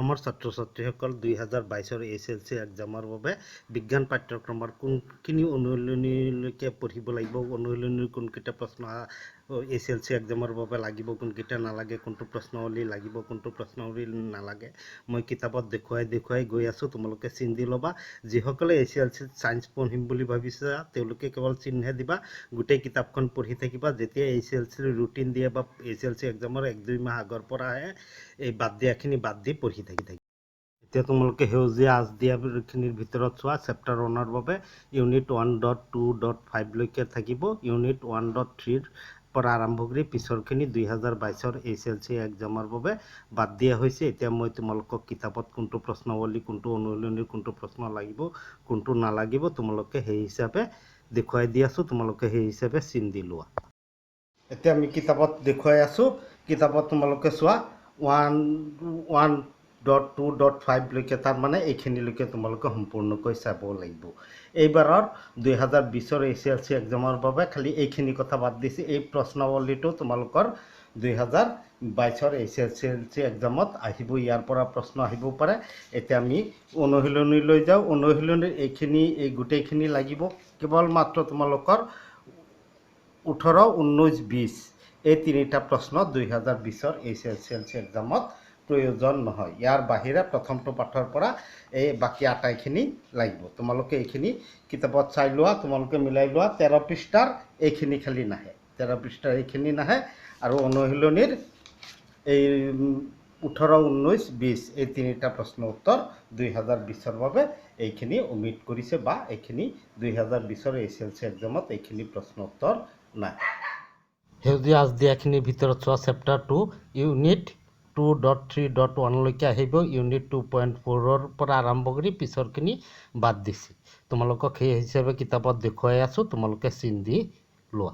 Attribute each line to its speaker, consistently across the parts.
Speaker 1: অসমৰ ছাত্ৰ ছাত্ৰীসকল 2022 SLC এক্সামৰ বাবে বিজ্ঞান পাঠ্যক্ৰমৰ কোনখিনি অনুশীলনীলৈকে পঢ়িব লাগিব, অনুশীলনীৰ কোনকেইটা প্ৰশ্ন SLC এক্সামৰ বাবে লাগিব, কোনকেইটা নালাগে, কোনটো প্ৰশ্নাৱলী লাগিব, কোনটো প্ৰশ্নাৱলী নালাগে, মই কিতাপত দেখুৱাই গৈ আছোঁ। তোমালোকে চিন দি ল'বা। যিসকলে SLC ছায়েন্স পঢ়িম বুলি ভাবিছা তেওঁলোকে কেৱল চিনহে দিবা, গোটেই কিতাপখন পঢ়ি থাকিবা। যেতিয়া SLC ৰুটিন দিয়ে বা SLC এক্সামৰ 1-2 মাহ আগৰ পৰা আহে, এই বাদ দিয়াখিনি বাদ দি পঢ়ি থাকি। এতিয়া তোমালোকে সেউজীয়া আঁচ দিয়াখিনিৰ ভিতৰত চোৱা। চেপ্টাৰ 1ৰ বাবে ইউনিট 1.2.5 লৈকে থাকিব। ইউনিট 1.3 পৰা আৰম্ভ কৰি পিছৰখিনি 2022 SLC এক্সামৰ বাবে বাদ দিয়া হৈছে। এতিয়া মই তোমালোকক কিতাপত কোনটো প্ৰশ্নাৱলী, কোনটো অনুশীলনীৰ কোনটো প্ৰশ্ন লাগিব, কোনটো নালাগিব তোমালোকে সেই হিচাপে দেখুৱাই দি আছোঁ। তোমালোকে সেই হিচাপে চিন দি লোৱা। এতিয়া আমি কিতাপত দেখুৱাই আছোঁ। কিতাপত তোমালোকে চোৱা 1.2.5 লৈকে, তাৰমানে এইখিনিলৈকে তোমালোকে সম্পূৰ্ণকৈ চাব লাগিব। এইবাৰৰ 2020 SLC এক্সামৰ বাবে খালি এইখিনি কথা বাদ দিছে। এই প্ৰশ্নাৱলীটো তোমালোকৰ 2022 SLC এক্সামত আহিব, ইয়াৰ পৰা প্ৰশ্ন আহিব পাৰে। এতিয়া আমি অনুশীলনীলৈ যাওঁ। অনুশীলনীৰ এই গোটেইখিনি লাগিব। কেৱল মাত্ৰ তোমালোকৰ 18, 19, 20 এই তিনিটা প্ৰশ্ন 2020 SLC এক্সামত প্ৰয়োজন নহয়। ইয়াৰ বাহিৰে প্ৰথমটো পাঠৰ পৰা এই বাকী আটাইখিনি লাগিব। তোমালোকে এইখিনি কিতাপত চাই লোৱা, তোমালোকে মিলাই লোৱা। 13 পৃষ্ঠাৰ এইখিনি খালি নাহে, 13 পৃষ্ঠাৰ এইখিনি নাহে। আৰু অনুশীলনীৰ এই 18, 19, 20 এই তিনিটা প্ৰশ্ন উত্তৰ 2020 বাবে এইখিনি ওমিট কৰিছে, বা এইখিনি 2020 SLC এক্সামত এইখিনি প্ৰশ্ন উত্তৰ নাই। সেউজীয়া আঁচ দিয়াখিনিৰ ভিতৰত চোৱা। চেপ্টাৰ 2 ইউনিট 2.3.1 লৈকে আহিব। ইউনিট 2.4ৰ পৰা আৰম্ভ কৰি পিছৰখিনি বাদ দিছে। তোমালোকক সেই হিচাপে কিতাপত দেখুৱাই আছোঁ, তোমালোকে চিন দি লোৱা।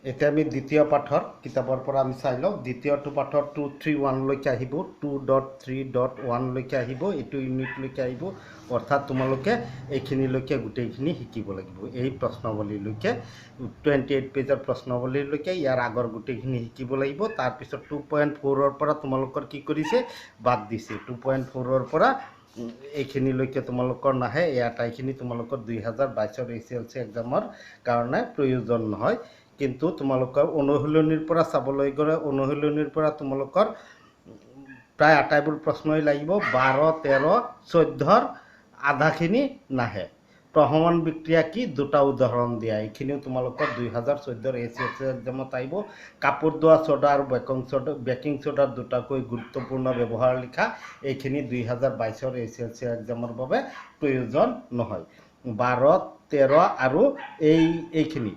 Speaker 1: এতিয়া আমি দ্বিতীয় পাঠৰ কিতাপৰ পৰা আমি চাই লওঁ। দ্বিতীয়টো পাঠৰ 2.3.1 লৈকে আহিব, 2.3.1 লৈকে আহিব, এইটো ইউনিটলৈকে আহিব। অৰ্থাৎ তোমালোকে এইখিনিলৈকে গোটেইখিনি শিকিব লাগিব। এই প্ৰশ্নাৱলীলৈকে 28 পেজৰ প্ৰশ্নাৱলীলৈকে ইয়াৰ আগৰ গোটেইখিনি শিকিব লাগিব। তাৰপিছত 2.4ৰ পৰা তোমালোকৰ কি কৰিছে, বাদ দিছে। 2.4ৰ পৰা এইখিনিলৈকে তোমালোকৰ নাহে। এই আটাইখিনি তোমালোকৰ 2022 SLC এক্সামৰ কাৰণে প্ৰয়োজন নহয়। কিন্তু তোমালোকৰ অনুশীলনীৰ পৰা চাবলৈ গ'লে, অনুশীলনীৰ পৰা তোমালোকৰ প্ৰায় আটাইবোৰ প্ৰশ্নই লাগিব। 12, 13, 14ৰ আধাখিনি নাহে। প্ৰশমন বিক্ৰিয়া কি, দুটা উদাহৰণ দিয়া। এইখিনিও তোমালোকৰ 2014 SLC এক্সামত আহিব। কাপোৰ ধোৱা ছ'ডা আৰু বেকিং ছ'ডাৰ দুটাকৈ গুৰুত্বপূৰ্ণ ব্যৱহাৰ লিখা। এইখিনি 2022 SLC এক্সামৰ বাবে প্ৰয়োজন নহয়। 12, 13 আৰু এইখিনি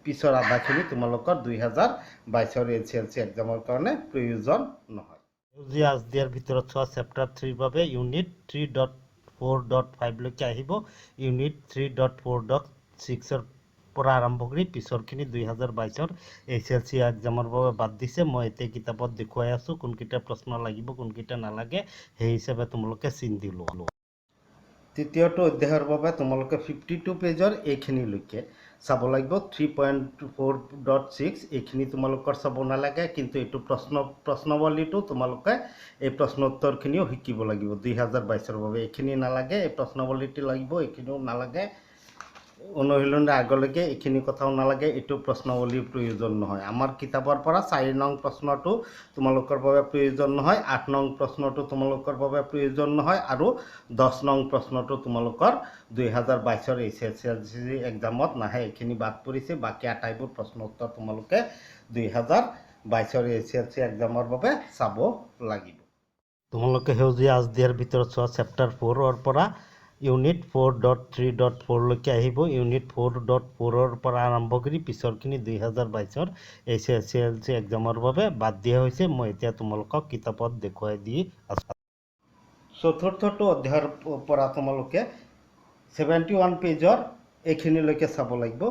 Speaker 1: পিছৰ আধাখিনি তোমালোকৰ 2022 SLC এক্সামৰ কাৰণে প্ৰয়োজন নহয়। সেউজীয়া আঁচ দিয়াৰ ভিতৰত চোৱা। চেপ্টাৰ 3ৰ বাবে ইউনিট 3.4.5 লৈকে আহিব। ইউনিট 3.4.6ৰ পৰা আৰম্ভ কৰি পিছৰখিনি 2022 SLC এক্সামৰ বাবে বাদ দিছে। মই এতিয়া কিতাপত দেখুৱাই আছোঁ কোনকেইটা প্ৰশ্ন লাগিব, কোনকেইটা নালাগে, সেই হিচাপে তোমালোকে চিন দি লোৱা। তৃতীয়টো অধ্যায়ৰ বাবে তোমালোকে 52 পেজৰ এইখিনিলৈকে চাব লাগিব। 3.4.6 এইখিনি তোমালোকৰ চাব নালাগে, কিন্তু এইটো প্ৰশ্নাৱলীটো তোমালোকে এই প্ৰশ্ন উত্তৰখিনিও শিকিব লাগিব 2022 বাবে। এইখিনি নালাগে, এই প্ৰশ্নাৱলীটো লাগিব, এইখিনিও নালাগে। অনুশীলনীৰ আগলৈকে এইখিনি কথাও নালাগে, এইটো প্ৰশ্নাৱলীৰ প্ৰয়োজন নহয়। আমাৰ কিতাপৰ পৰা 4 নং প্ৰশ্নটো তোমালোকৰ বাবে প্ৰয়োজন নহয়, 8 নং প্ৰশ্নটো তোমালোকৰ বাবে প্ৰয়োজন নহয়, আৰু 10 নং প্ৰশ্নটো তোমালোকৰ 2022 SLC এক্সামত নাহে। এইখিনি বাদ পৰিছে। বাকী আটাইবোৰ প্ৰশ্ন উত্তৰ তোমালোকে 2022 SLC এক্সামৰ বাবে চাব লাগিব। তোমালোকে সেউজীয়া আঁচ দিয়াৰ ভিতৰত চোৱা। চেপ্টাৰ 4ৰ পৰা ইউনিট 4.3.4 লৈকে আহিব। ইউনিট 4.4ৰ পৰা আৰম্ভ কৰি পিছৰখিনি 2022 SLC এক্সামৰ বাবে বাদ দিয়া হৈছে। মই এতিয়া তোমালোকক কিতাপত দেখুৱাই দি আছোঁ। চতুৰ্থটো অধ্যায়ৰ পৰা তোমালোকে 71 পেজৰ এইখিনিলৈকে চাব লাগিব।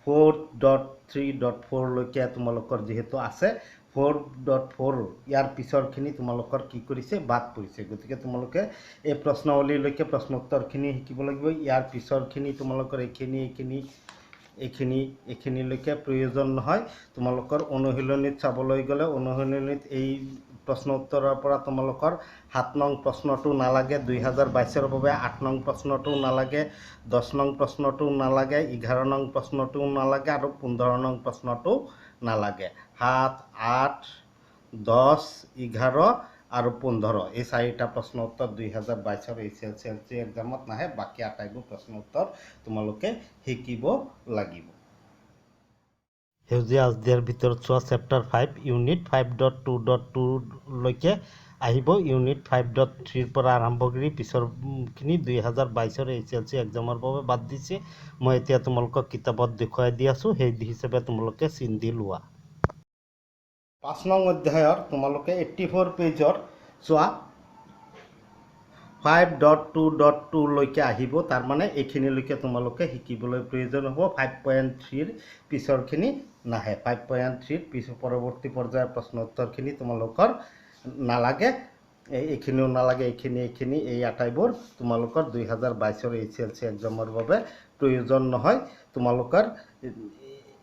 Speaker 1: 4.3.4 লৈকে তোমালোকৰ যিহেতু আছে, 4.4 ইয়াৰ পিছৰখিনি তোমালোকৰ কি কৰিছে, বাদ পৰিছে। গতিকে তোমালোকে এই প্ৰশ্নাৱলীলৈকে প্ৰশ্ন উত্তৰখিনি শিকিব লাগিব। ইয়াৰ পিছৰখিনি তোমালোকৰ এইখিনি এইখিনিলৈকে প্ৰয়োজন নহয় তোমালোকৰ অনুশীলনীত চাবলৈ গ'লে অনুশীলনীত এই প্ৰশ্ন উত্তৰৰ পৰা তোমালোকৰ 7 নং প্ৰশ্নটো নালাগে 2022ৰ বাবে 8 নং প্ৰশ্নটো নালাগে 10 নং প্ৰশ্নটো নালাগে 11 নং প্ৰশ্নটো নালাগে আৰু 15 নং প্ৰশ্নটো নালাগে 7 8 10 11 আৰু 15 এই চাৰিটা প্ৰশ্ন উত্তৰ 2022ৰ এছএছএলচি এক্সামত নাহে বাকি আটাইবোৰ প্ৰশ্ন উত্তৰ তোমালোকে শিকিব লাগিব সেউজীয়া আজদিয়াৰ ভিতৰত চোৱা চেপ্টাৰ 5 ইউনিট 5.2.2 লৈকে আহিব ইউনিট 5.3 ৰ পৰা আৰম্ভ কৰি পিছৰখিনি 2022ৰ এছএছএলচি এক্সামৰ বাবে বাদ দিছে মই এতিয়া তোমালোকক কিতাপত দেখুৱাই দি আছো সেই হিচাপে তোমালোকে চিন দি লোৱা 5 নং অধ্যায়ৰ তোমালোকে 84 পেজৰ চোৱা 5.2.2 লৈকে আহিব তাৰ মানে এইখিনিলৈকে তোমালোকে শিকিবলৈ প্ৰয়োজন হ'ব 5.3 ৰ পিছৰখিনি নাহে 5.3 ৰ পিছৰ পৰৱৰ্তী পৰ্যায়ৰ প্ৰশ্ন উত্তৰখিনি তোমালোকৰ নালাগে এইখিনিও নালাগে এইখিনি এই আটাইবোৰ তোমালোকৰ 2022ৰ এছএছএলচি এক্সামৰ বাবে প্ৰয়োজন নহয় তোমালোকৰ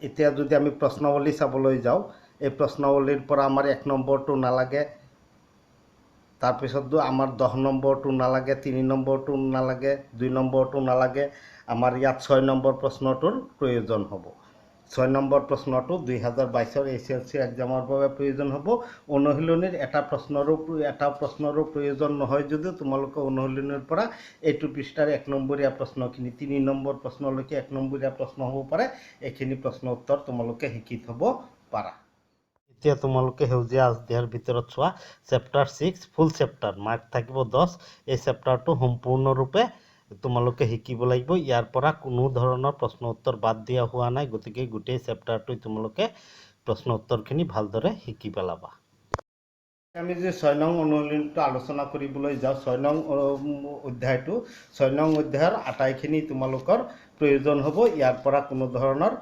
Speaker 1: এতিয়া যদি আমি প্ৰশ্নাৱলী চাবলৈ যাওঁ এই প্ৰশ্নাৱলীৰ পৰা আমাৰ 1 নম্বৰটো নালাগে তাৰপিছত আমাৰ 10 নম্বৰটো নালাগে 3 নম্বৰটো নালাগে 2 নম্বৰটো নালাগে আমাৰ ইয়াত 6 নম্বৰ প্ৰশ্নটোৰ প্ৰয়োজন হ'ব 6 নম্বৰ প্ৰশ্নটো 2022ৰ এছএছএলচি এক্সামৰ বাবে প্ৰয়োজন হ'ব অনুশীলনীৰ এটা প্ৰশ্নৰো প্ৰয়োজন নহয় যদিও তোমালোকে অনুশীলনীৰ পৰা এইটো পৃষ্ঠাৰ 1 নম্বৰীয়া প্ৰশ্নখিনি 3 নম্বৰ প্ৰশ্নলৈকে 1 নম্বৰীয়া প্ৰশ্ন হ'ব পাৰে এইখিনি প্ৰশ্ন উত্তৰ তোমালোকে শিকি থ'ব পাৰা এতিয়া তোমালোকে সেউজীয়া আজদিয়াৰ ভিতৰত চোৱা চেপ্টাৰ 6 ফুল চেপ্টাৰ মাৰ্ক থাকিব 10 এই চেপ্টাৰটো সম্পূৰ্ণৰূপে তোমালোকে শিকিব লাগিব ইয়াৰ পৰা কোনো ধৰণৰ প্ৰশ্ন উত্তৰ বাদ দিয়া হোৱা নাই গতিকে গোটেই চেপ্টাৰটো তোমালোকে প্ৰশ্ন উত্তৰখিনি ভালদৰে শিকি পেলাবা আমি যে 6 নং অনুশীলনীটো আলোচনা কৰিবলৈ যাওঁ 6 নং অধ্যায়টো 6 নং অধ্যায়ৰ আটাইখিনি তোমালোকৰ প্ৰয়োজন হ'ব ইয়াৰ পৰা কোনো ধৰণৰ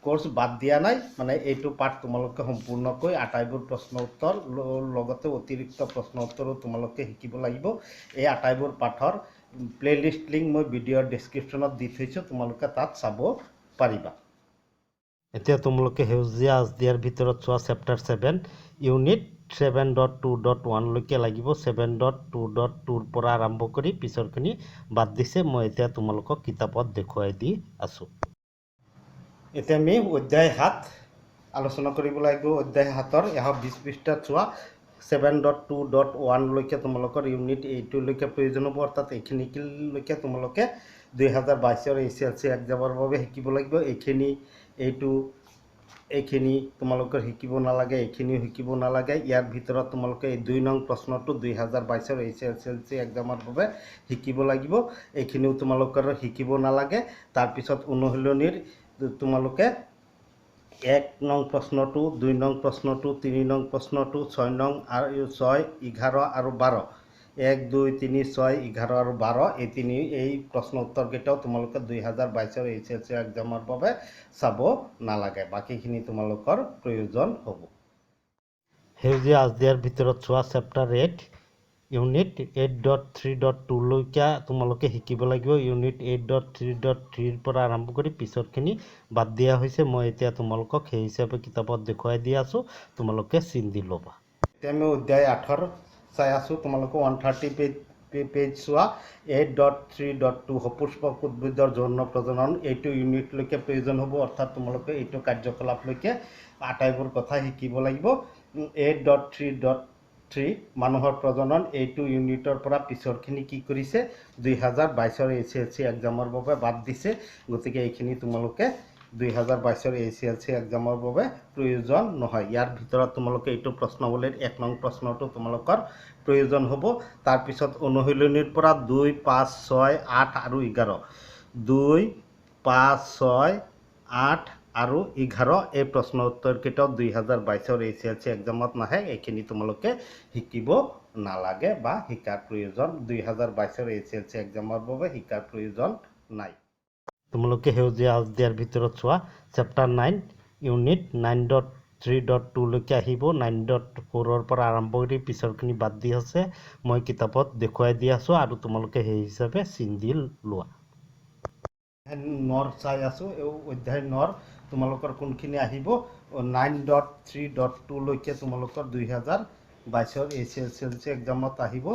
Speaker 1: কোৰ্স বাদ দিয়া নাই মানে এইটো পাঠ তোমালোকে সম্পূৰ্ণকৈ আটাইবোৰ প্ৰশ্ন উত্তৰ লগতে অতিৰিক্ত প্ৰশ্ন উত্তৰো তোমালোকে শিকিব লাগিব এই আটাইবোৰ পাঠৰ প্লেলিষ্ট লিংক মই ভিডিঅ'ৰ ডেসক্ৰিপচনত দি থৈছো তোমালোকে তাত চাব পাৰিবা এতিয়া তোমালোকে সেউজীয়া আজদিয়াৰ ভিতৰত চোৱা চেপ্টাৰ 7 ইউনিট 7.2.1 লৈকে লাগিব 7.2.2 ৰ পৰা আৰম্ভ কৰি পিছৰখিনি বাদ দিছে মই এতিয়া তোমালোকক কিতাপত দেখুৱাই দি আছো এতিয়া আমি অধ্যায় 7 আলোচনা কৰিব লাগিব অধ্যায় 7ৰ 20 পৃষ্ঠাত চোৱা 7.2.1 লৈকে তোমালোকৰ ইউনিট 8 লৈকে প্ৰয়োজন হ'ব অৰ্থাৎ এইখিনিলৈকে তোমালোকে 2022ৰ এছএছএলচি এক্সামৰ বাবে শিকিব লাগিব এইখিনি তোমালোকৰ শিকিব নালাগে এইখিনিও শিকিব নালাগে ইয়াৰ ভিতৰত তোমালোকে এই 2 নং প্ৰশ্নটো 2022ৰ এছএছএলচি এক্সামৰ বাবে শিকিব লাগিব এইখিনিও তোমালোকৰ শিকিব নালাগে তাৰ পিছত অনুশীলনীৰ তোমালোকে 1 নং প্ৰশ্নটো 2 নং প্ৰশ্নটো 3 নং প্ৰশ্নটো 6 নং আৰু 6 11 আৰু 12 1 2 3 6 11 আৰু 12 এই প্ৰশ্ন উত্তৰ কেইটাও তোমালোকে 2022ৰ এছএছএলচি এক্সামৰ বাবে চাব নালাগে বাকিখিনি তোমালোকৰ প্ৰয়োজন হ'ব সেউজীয়া আজদিয়াৰ ভিতৰত চোৱা চেপ্টাৰ 8 ইউনিট 8.3.2 লৈকে তোমালোকে শিকিব লাগিব ইউনিট 8.3.3 ৰ পৰা আৰম্ভ কৰি পিছৰখিনি বাদ দিয়া হৈছে মই এতিয়া তোমালোকক সেই হিচাপে কিতাপত দেখুৱাই দি আছো তোমালোকে চিন দি ল'বা এতিয়া আমি অধ্যায় 8ৰ চাই আছো তোমালোকে 130 পেজ চোৱা 8.3.2 সপুষ্পক উদ্ভিদৰ যৌন প্ৰজনন এইটো ইউনিটলৈকে প্ৰয়োজন হ'ব অৰ্থাৎ তোমালোকে এইটো কাৰ্যকলাপলৈকে আটাইবোৰ কথা শিকিব লাগিব 8.3.3 মানুহৰ প্ৰজনন এইটো ইউনিটৰ পৰা পিছৰখিনি কি কৰিছে 2022ৰ এছএছএলচি এক্সামৰ বাবে বাদ দিছে গতিকে এইখিনি তোমালোকে 2022ৰ এছএছএলচি এক্সামৰ বাবে প্ৰয়োজন নহয় ইয়াৰ ভিতৰত তোমালোকে এইটো প্ৰশ্নাৱলীৰ 1 নং প্ৰশ্নটো তোমালোকৰ প্ৰয়োজন হ'ব তাৰ পিছত অনুশীলনীৰ পৰা 2 5 6 8 আৰু 11 2 5 6 8 আৰু 11 এই প্ৰশ্ন উত্তৰ কেইটাও 2022ৰ এছএছএলচি এক্সামত নাহে এইখিনি তোমালোকে শিকিব নালাগে বা শিকাৰ প্ৰয়োজন 2022ৰ এছএছএলচি এক্সামৰ বাবে শিকাৰ প্ৰয়োজন নাই তোমালোকে সেউজীয়া আজদিয়াৰ ভিতৰত চোৱা চেপ্টাৰ 9 ইউনিট 9.3.2 লৈকে আহিব 9.4 ৰ পৰা আৰম্ভ কৰি পিছৰখিনি বাদ দি আছে মই কিতাপত দেখুৱাই দি আছো আৰু তোমালোকে সেই হিচাপে চিন দি লোৱা নৰ চাই আছোঁ। এই অধ্যায় নৰ তোমালোকৰ কোনখিনি আহিব 9.3.2 লৈকে তোমালোকৰ 2022 SSLC এক্সামত আহিব।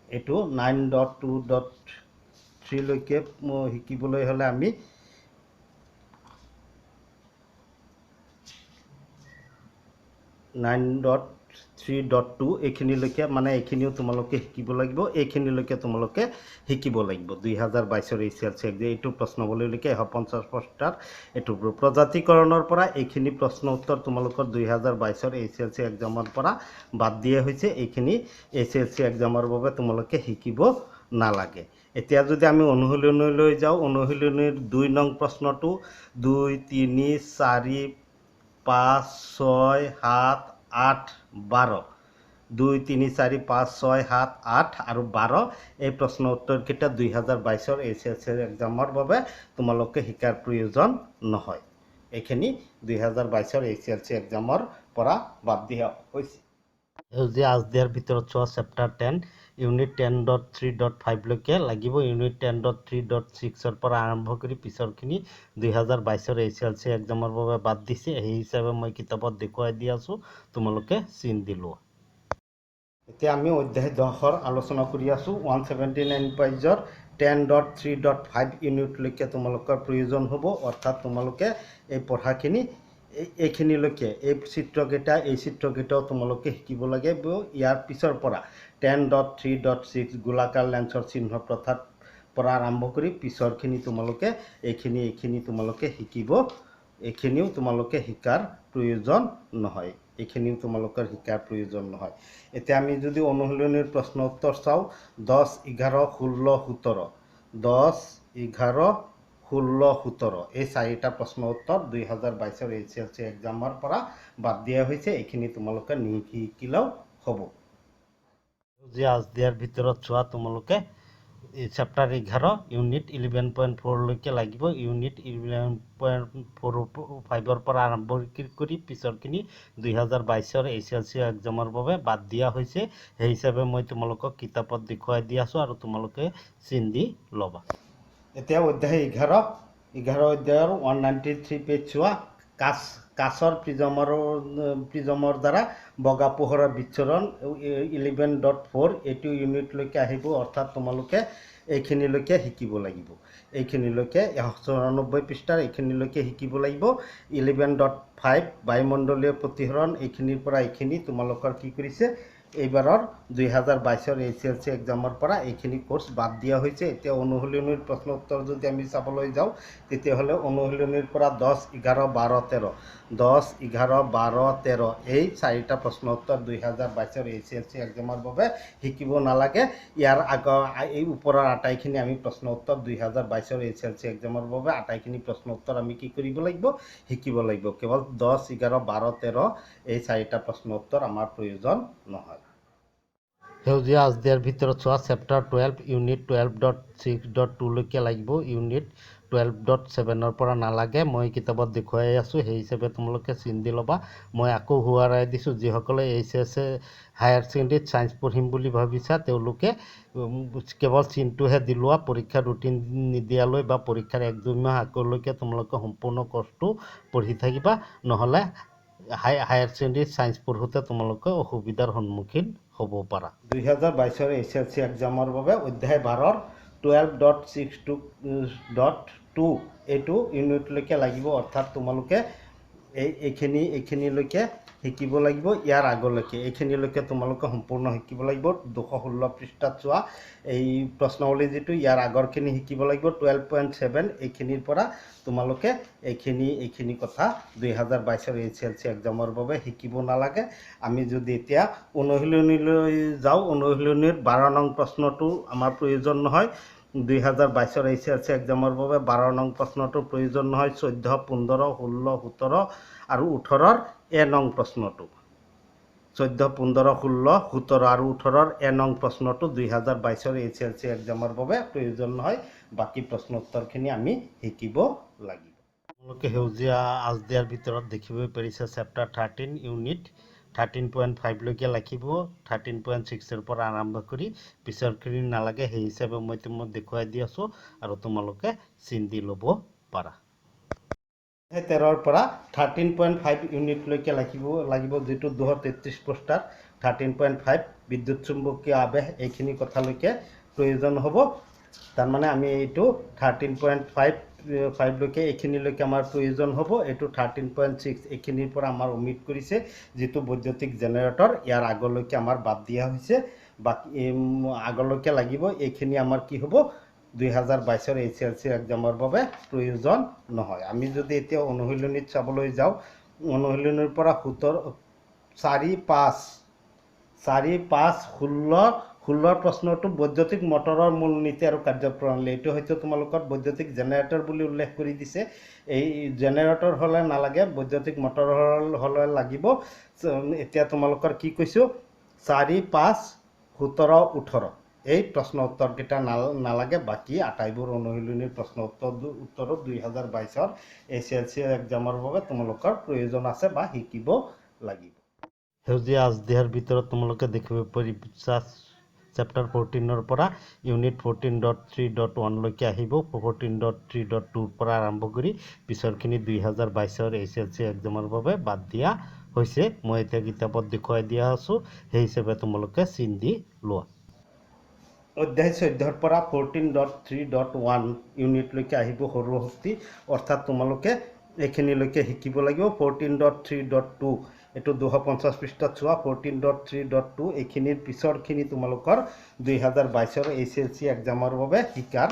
Speaker 1: এইটো 9.2.3 লৈকে শিকিবলৈ হ'লে আমি 9.3.2 এইখিনিলৈকে মানে এইখিনিও তোমালোকে শিকিব লাগিব। এইখিনিলৈকে তোমালোকে শিকিব লাগিব 2022 SSLC এইটো প্ৰশ্নৱলীলৈকে 150 পৃষ্ঠাৰ এইটো প্ৰজাতিকৰণৰ পৰা এইখিনি প্ৰশ্ন উত্তৰ তোমালোকৰ 2022 SSLC এক্সামৰ পৰা বাদ দিয়া হৈছে। এইখিনি SSLC এক্সামৰ বাবে তোমালোকে শিকিব নালাগে। এতিয়া যদি আমি অনুশীলনীলৈ যাওঁ, অনুশীলনীৰ 2 নং প্ৰশ্নটো 2, 3, 4, 5, 6, 7, 8, 12 2, 3, 4, 5, 6, 7, 8 আৰু 12 এই প্ৰশ্ন উত্তৰকেইটা 2022 SSLC এক্সামৰ বাবে তোমালোকে শিকাৰ প্ৰয়োজন নহয়। এইখিনি 2022 SSLC এক্সামৰ পৰা বাদ দিয়া হৈছে। সেউজীয়া আজদিয়াৰ ভিতৰত চোৱা চেপ্টাৰ 10 ইউনিট 10.3.5 লৈকে লাগিব। ইউনিট 10.3.6 পৰা আৰম্ভ কৰি পিছৰখিনি 2022 SSLC এক্সামৰ বাবে বাদ দিছে। সেই হিচাপে মই কিতাপত দেখুৱাই দি আছোঁ, তোমালোকে চিন দি লোৱা। এতিয়া আমি অধ্যায় 10ৰ আলোচনা কৰি আছোঁ। 179 পেজৰ 10.3.5 ইউনিটলৈকে তোমালোকৰ প্ৰয়োজন হ'ব। অৰ্থাৎ তোমালোকে এই পঢ়াখিনি এইখিনিলৈকে এই চিত্ৰকেইটাও তোমালোকে শিকিব লাগিব। ইয়াৰ পিছৰ পৰা 10.3.6 গোলাকাৰ লেন্সৰ চিহ্ন প্ৰথাৰ পৰা আৰম্ভ কৰি পিছৰখিনি তোমালোকে এইখিনি তোমালোকে শিকিব। এইখিনিও তোমালোকে শিকাৰ প্ৰয়োজন নহয়। এতিয়া আমি যদি অনুশীলনীৰ প্ৰশ্ন উত্তৰ চাওঁ 10, 11, 16, 17 10, 11, 16, 17 এই 4টা প্ৰশ্ন উত্তৰ 2022 SSLC এক্সামৰ পৰা বাদ দিয়া হৈছে। এইখিনি তোমালোকে নিশিকিলেও হ'ব। যে আজদিয়াৰ ভিতৰত চোৱা তোমালোকে চেপ্টাৰ 11 ইউনিট 11.4 লৈকে লাগিব। ইউনিট 11.45 পৰা আৰম্ভ কৰি পিছৰখিনি 2022 SSLC এক্সামৰ বাবে বাদ দিয়া হৈছে। সেই হিচাপে মই তোমালোকক কিতাপত দেখুৱাই দি আছোঁ আৰু তোমালোকে চিন দি ল'বা। এতিয়া অধ্যায় 11 অধ্যায়ৰ 193 পেজ চোৱা। কাছৰ প্ৰিজমৰ দ্বাৰা বগা পোহৰৰ বিচ্ছৰণ 11.4 এইটো ইউনিটলৈকে আহিব। অৰ্থাৎ তোমালোকে এইখিনিলৈকে শিকিব লাগিব। এইখিনিলৈকে 194 পৃষ্ঠাৰ এইখিনিলৈকে শিকিব লাগিব। 11.5 বায়ুমণ্ডলীয় প্ৰতিসৰণ এইখিনিৰ পৰা এইখিনি তোমালোকৰ কি কৰিছে এইবাৰৰ 2022 SSLC এক্সামৰ পৰা এইখিনি কোৰ্চ বাদ দিয়া হৈছে। এতিয়া অনুশীলনীৰ প্ৰশ্ন উত্তৰ যদি আমি চাবলৈ যাওঁ তেতিয়াহ'লে অনুশীলনীৰ পৰা 10, 11, 12, 13 10, 11, 12, 13 এই 4টা প্ৰশ্ন উত্তৰ 2022 SSLC এক্সামৰ বাবে শিকিব নালাগে। ইয়াৰ এই ওপৰৰ আটাইখিনি আমি প্ৰশ্ন উত্তৰ 2022 SSLC এক্সামৰ বাবে আটাইখিনি প্ৰশ্ন উত্তৰ আমি কি কৰিব লাগিব শিকিব লাগিব। কেৱল 10, 11, 12, 13 এই 4টা প্ৰশ্ন উত্তৰ আমাৰ প্ৰয়োজন নহয়। সেউজীয়া আজদিয়াৰ ভিতৰত চোৱা চেপ্টাৰ 12 ইউনিট 12.6.2 লৈকে লাগিব। ইউনিট 12.7 পৰা নালাগে। মই কিতাপত দেখুৱাই আছোঁ, সেই হিচাপে তোমালোকে চিন দি ল'বা। মই আকৌ সোঁৱৰাই দিছোঁ, যিসকলে HSC হায়াৰ ছেকেণ্ডেৰীত ছায়েন্স পঢ়িম বুলি ভাবিছা তেওঁলোকে কেৱল চিনটোহে দি লোৱা। পৰীক্ষাৰ ৰুটিন নিদিয়ালৈ বা পৰীক্ষাৰ 1-2 মাহ আগলৈকে তোমালোকে সম্পূৰ্ণ কোৰ্চটো পঢ়ি থাকিবা, নহ'লে হায়াৰ ছেকেণ্ডেৰীত ছায়েন্স পঢ়োঁতে তোমালোকে অসুবিধাৰ সন্মুখীন হ'ব পাৰা। 2022 SSLC এক্সামৰ বাবে অধ্যায় 12ৰ 12.6.2 এইটো ইউনিটলৈকে লাগিব। অৰ্থাৎ তোমালোকে এইখিনিলৈকে শিকিব লাগিব। ইয়াৰ আগলৈকে এইখিনিলৈকে তোমালোকে সম্পূৰ্ণ শিকিব লাগিব। 216 পৃষ্ঠাত চোৱা এই প্ৰশ্নাৱলী যিটো ইয়াৰ আগৰখিনি শিকিব লাগিব। 12.7 এইখিনিৰ পৰা তোমালোকে এইখিনি কথা 2022 SSLC এক্সামৰ বাবে শিকিব নালাগে। আমি যদি এতিয়া অনুশীলনীলৈ যাওঁ, অনুশীলনীৰ 12 নং প্ৰশ্নটো আমাৰ প্ৰয়োজন নহয়। 2022 SSLC এক্সামৰ বাবে 12 নং প্ৰশ্নটোৰ প্ৰয়োজন নহয়। 14, 15, 16, 17 আৰু 18ৰ নং প্ৰশ্নটো 14, 15, 16, 17 আৰু 18ৰ নং প্ৰশ্নটো 2022 SSLC এক্সামৰ বাবে প্ৰয়োজন নহয়। বাকী প্ৰশ্ন উত্তৰখিনি আমি শিকিব লাগিব। তোমালোকে সেউজীয়া আজদিয়াৰ ভিতৰত দেখিবই পাৰিছে চেপ্টাৰ 13 ইউনিট 13.5 লৈকে লিখিব 13.6 ৰ পৰা আৰম্ভ কৰি পিছৰখিনি নালাগে সেই হিচাপে মই তোমাক দেখুৱাই দি আছো আৰু তোমালোকে চিন দি ল'ব পাৰা 13 ৰ পৰা 13.5 ইউনিট লৈকে লাগিব যেটো 233 পোষ্টাৰ 13.5 বিদ্যুৎ চুম্বকীয় আবেশ এইখিনি কথালৈকে প্ৰয়োজন হ'ব তাৰ মানে আমি এইটো 13.5 লৈকে এইখিনিলৈকে আমাৰ প্ৰয়োজন হ'ব এইটো 13.6 এইখিনিৰ পৰা আমাৰ ওমিট কৰিছে যেটো বৈদ্যুতিক জেনাৰেটৰ ইয়াৰ আগলৈকে আমাৰ বাদ দিয়া হৈছে বাকি আগলৈকে লাগিব এইখিনি আমাৰ কি হ'ব 2022 ৰ HLC এক্সামৰ বাবে প্ৰয়োজন নহয় আমি যদি এতিয়া অনুশীলনীত চাবলৈ যাওঁ অনুশীলনীৰ পৰা 4 5 16 প্ৰশ্নটো বৈদ্যুতিক মটৰৰ মূলনীতি আৰু কাৰ্যপ্ৰণালী এইটো হয়তো তোমালোকৰ বৈদ্যুতিক জেনাৰেটৰ বুলি উল্লেখ কৰি দিছে এই জেনাৰেটৰ হলে নালাগে বৈদ্যুতিক মটৰ হলে লাগিব এতিয়া তোমালোকৰ কি কৈছো 4 5 17 18 এই প্ৰশ্ন উত্তৰ কেইটা নালাগে বাকি আটাইবোৰ অনুশীলনীৰ প্ৰশ্ন উত্তৰ 2022 ৰ HLC এক্সামৰ বাবে তোমালোকৰ প্ৰয়োজন আছে বা শিকিব লাগিব হেউজিয়া আজদিহাৰ ভিতৰত তোমালোকে দেখিব পাৰিছা চেপ্টাৰ 14 ৰ পৰা ইউনিট 14.3.1 লৈকে আহিব 14.3.2 ৰ পৰা আৰম্ভ কৰি পিছৰখিনি 2022 ৰ HLC এক্সামৰ বাবে বাদ দিয়া হৈছে মই এতিয়া কিতাপত দেখুৱাই দিয়া আছো সেই হিচাপে তোমালোকে চিন দি লোৱা অধ্যায় 14 ৰ পৰা 14.3.1 ইউনিট লৈকে আহিব সৌৰ শক্তি অৰ্থাৎ তোমালোকে এইখিনিলৈকে শিকিব লাগিব 14.3.2 এটো 250 পৃষ্ঠাত চোৱা 14.3.2 এইখিনিৰ পিছৰখিনি তোমালোকৰ 2022 ৰ HLC এক্সামৰ বাবে শিকাৰ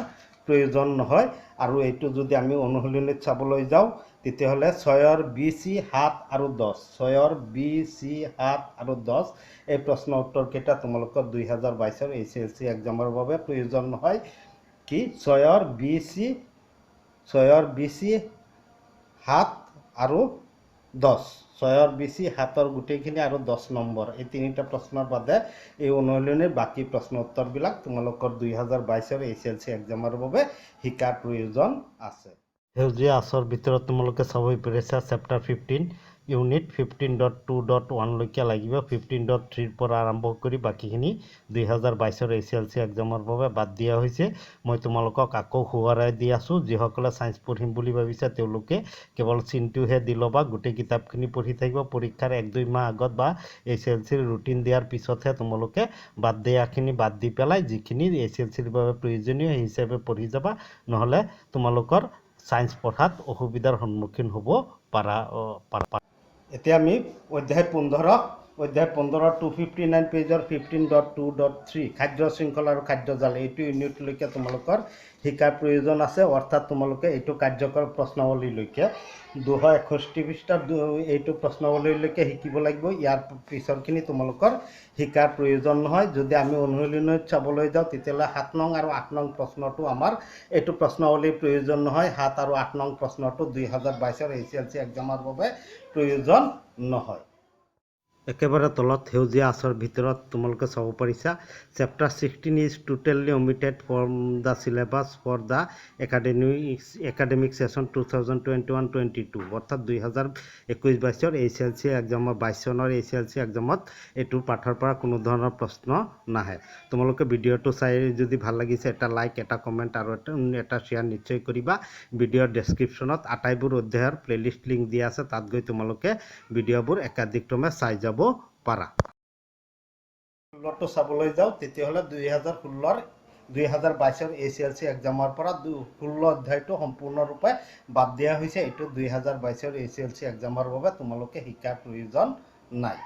Speaker 1: প্ৰয়োজন নহয় আৰু এইটো যদি আমি অনুশীলনীত চাবলৈ যাওঁ তেতিয়াহলে 6 ৰ BC 7 আৰু 10 6 ৰ BC 7 আৰু 10 এই প্ৰশ্ন উত্তৰ কেইটা তোমালোকৰ 2022 ৰ HLC এক্সামৰ বাবে প্ৰয়োজন নহয় কি 6 ৰ BC 7 আৰু 10 6 ৰ BC 7 ৰ গুটেইখিনি আৰু 10 নম্বৰ এই তিনিটা প্ৰশ্নৰ বাদে এই অনুশীলনীৰ বাকি প্ৰশ্ন উত্তৰবিলাক তোমালোকৰ 2022 ৰ HLC এক্সামৰ বাবে শিকাৰ প্ৰয়োজন আছে হেউজিয়া আছৰ ভিতৰত তোমালোকে চাবই পাৰিছা চেপ্টাৰ 15 ইউনিট 15.2.1 লৈকে লাগিব 15.3 ৰ পৰা আৰম্ভ কৰি বাকিখিনি 2022 ৰ HLC এক্সামৰ বাবে বাদ দিয়া হৈছে মই তোমালোকক আকৌ শুৱাৰাই দি আছো যিসকলে সায়েন্স পঢ়িম বুলি ভাবিছে তেওঁলোকে কেৱল চিনটোহে দি লবা গোটেই কিতাপখিনি পঢ়ি থাকিব পৰীক্ষাৰ 1-2 মাহ আগত বা HLC ৰ ৰুটিন দিয়াৰ পিছতহে তোমালোকে বাদ দিয়াখিনি বাদ দি পেলাই যিখিনি HLC ৰ বাবে প্ৰয়োজনীয় সেই হিচাপে পঢ়ি যাবা নহলে তোমালোকৰ সায়েন্স পঢ়াত অসুবিধাৰ সন্মুখীন হ'ব পাৰা এতিয়া আমি অধ্যায় 15 259 পেজৰ 15.2.3 খাদ্য শৃংখল আৰু খাদ্য জাল এইটো ইউনিট লৈকে তোমালোকৰ শিকাৰ প্ৰয়োজন আছে অৰ্থাৎ তোমালোকে এইটো কাৰ্যকৰ প্ৰশ্নাৱলী লৈকে 261 পৃষ্ঠাৰ এইটো প্ৰশ্নাৱলী লৈকে শিকিব লাগিব ইয়াৰ পিছৰখিনি তোমালোকৰ শিকাৰ প্ৰয়োজন নহয় যদি আমি অনুশীলনীত চাবলৈ যাওঁ তেতিয়ালে 7 নং আৰু 8 নং প্ৰশ্নটো আমাৰ এইটো প্ৰশ্নাৱলীৰ প্ৰয়োজন নহয় 7 আৰু 8 নং প্ৰশ্নটো 2022 ৰ HLC এক্সামৰ বাবে প্ৰয়োজন নহয় একেবাৰে তলত হেউজিয়া আছৰ ভিতৰত তোমালোকে চাব পাৰিছা chapter 16 is totally omitted from the syllabus for the academic session 2021-22 অৰ্থাৎ 2021-22 ৰ HLC এক্সামৰ 22 চনৰ HLC এক্সামত এইটো পাঠৰ পৰা কোনো ধৰণৰ প্ৰশ্ন নাহে তোমালোকে ভিডিঅটো চাই যদি ভাল লাগিছে এটা লাইক এটা কমেন্ট আৰু এটা শেয়াৰ নিশ্চয় কৰিবা ভিডিঅৰ ডেসক্ৰিপচনত আটাইবোৰ অধ্যায়ৰ প্লেলিষ্ট লিংক দিয়া আছে তাত গৈ তোমালোকে ভিডিঅবোৰ একাধিক্ৰমে চাই যাব পাৰা 16টো চাবলৈ যাওঁ তেতিয়াহলে 2022 ৰ HLC এক্সামৰ পৰা 16 অধ্যায়টো সম্পূৰ্ণৰূপে বাদ দিয়া হৈছে এইটো 2022 ৰ HLC এক্সামৰ বাবে তোমালোকে শিকাৰ প্ৰয়োজন নাই